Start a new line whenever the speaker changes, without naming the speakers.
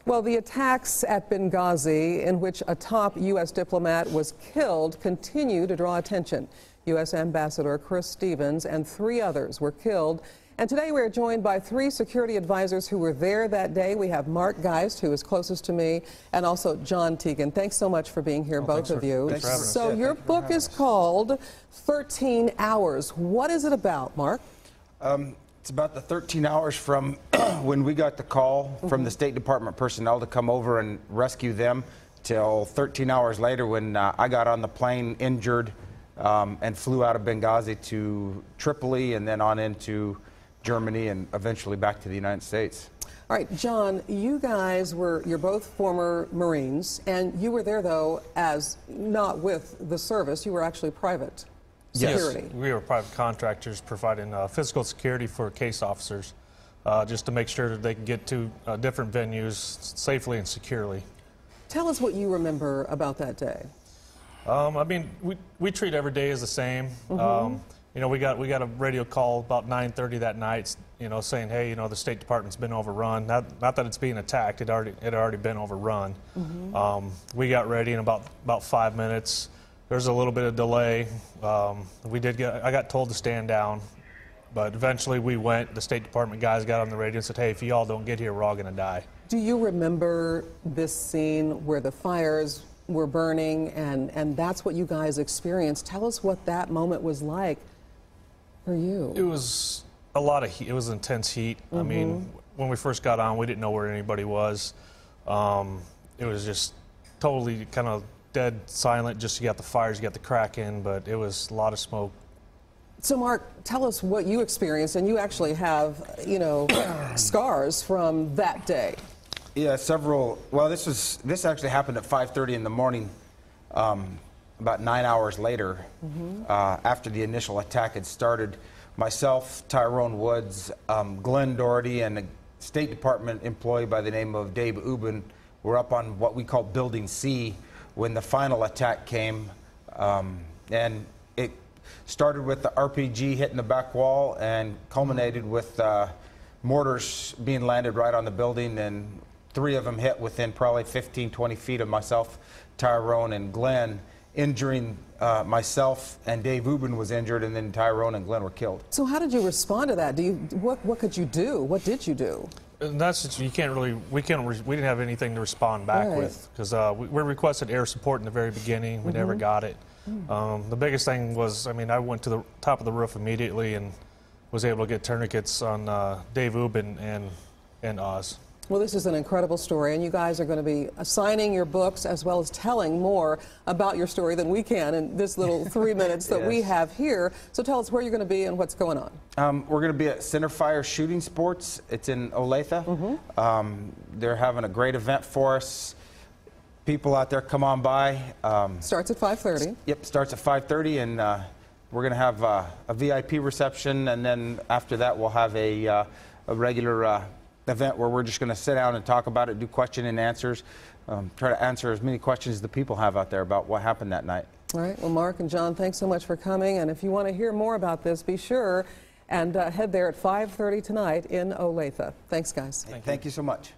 Well, the attacks at Benghazi, in which a top U.S. diplomat was killed, continue to draw attention. U.S. Ambassador Chris Stevens and 3 others were killed. And today we are joined by 3 security advisors who were there that day. We have Mark Geist, who is closest to me, and also John Teagan. Thanks so much for being here, both of you.
Thanks for having us.
So your book is called 13 Hours. What is it about, Mark?
It's about the 13 hours from when we got the call from the State Department personnel to come over and rescue them till 13 hours later when I got on the plane injured and flew out of Benghazi to Tripoli and then on into Germany and eventually back to the United States.
All right, John, you're both former Marines, and you were there, though, as not with the service. You were actually private security.
Yes, we were private contractors providing physical security for case officers, just to make sure that they can get to different venues safely and securely.
Tell us what you remember about that day.
I mean, we treat every day as the same. You know, we got a radio call about 9:30 that night, you know, saying, hey, you know, the State Department's been overrun. Not that it's being attacked; it had already been overrun. We got ready in about 5 minutes. There's a little bit of delay. I got told to stand down, but eventually we went. The State Department guys got on the radio and said, hey, if you all don't get here, we're all going to die.
Do you remember this scene where the fires were burning and that's what you guys experienced? Tell us what that moment was like for you.
It was a lot of heat. It was intense heat. I mean, when we first got on, we didn't know where anybody was. It was just totally kind of dead silent. Just you got the fires, you got the cracking, but it was a lot of smoke.
So, Mark, tell us what you experienced, and you actually have, you know, scars from that day.
Yeah, several. Well, this actually happened at 5:30 in the morning, about 9 hours later, after the initial attack had started. Myself, Tyrone Woods, Glenn Doherty, and a State Department employee by the name of Dave Ubben were up on what we call Building C when the final attack came, and it started with the RPG hitting the back wall and culminated with mortars being landed right on the building, and 3 of them hit within probably 15-20 feet of myself, Tyrone, and Glenn, injuring myself, and Dave Ubben was injured, and then Tyrone and Glenn were killed. So
how did you respond to that? What could you do? What did you do?
And that's you can't really. We didn't have anything to respond back with because we requested air support in the very beginning. We never got it. The biggest thing was, I mean, I went to the top of the roof immediately and was able to get tourniquets on Dave Ubben and Oz.
Well, this is an incredible story, and you guys are going to be signing your books as well as telling more about your story than we can in this little 3 minutes that we have here. So tell us where you're going to be and what's going on.
We're going to be at Centerfire Shooting Sports. It's in Olathe. They're having a great event for us. People out there, come on by.
Starts at 5:30.
Yep, starts at 5:30, and we're going to have a VIP reception, and then after that we'll have a regular event where we're just going to sit down and talk about it, do question and answers, try to answer as many questions as the people have out there about what happened that night.
All right. Well, Mark and John, thanks so much for coming. And if you want to hear more about this, be sure and head there at 5:30 tonight in Olathe. Thanks, guys.
Thank you so much.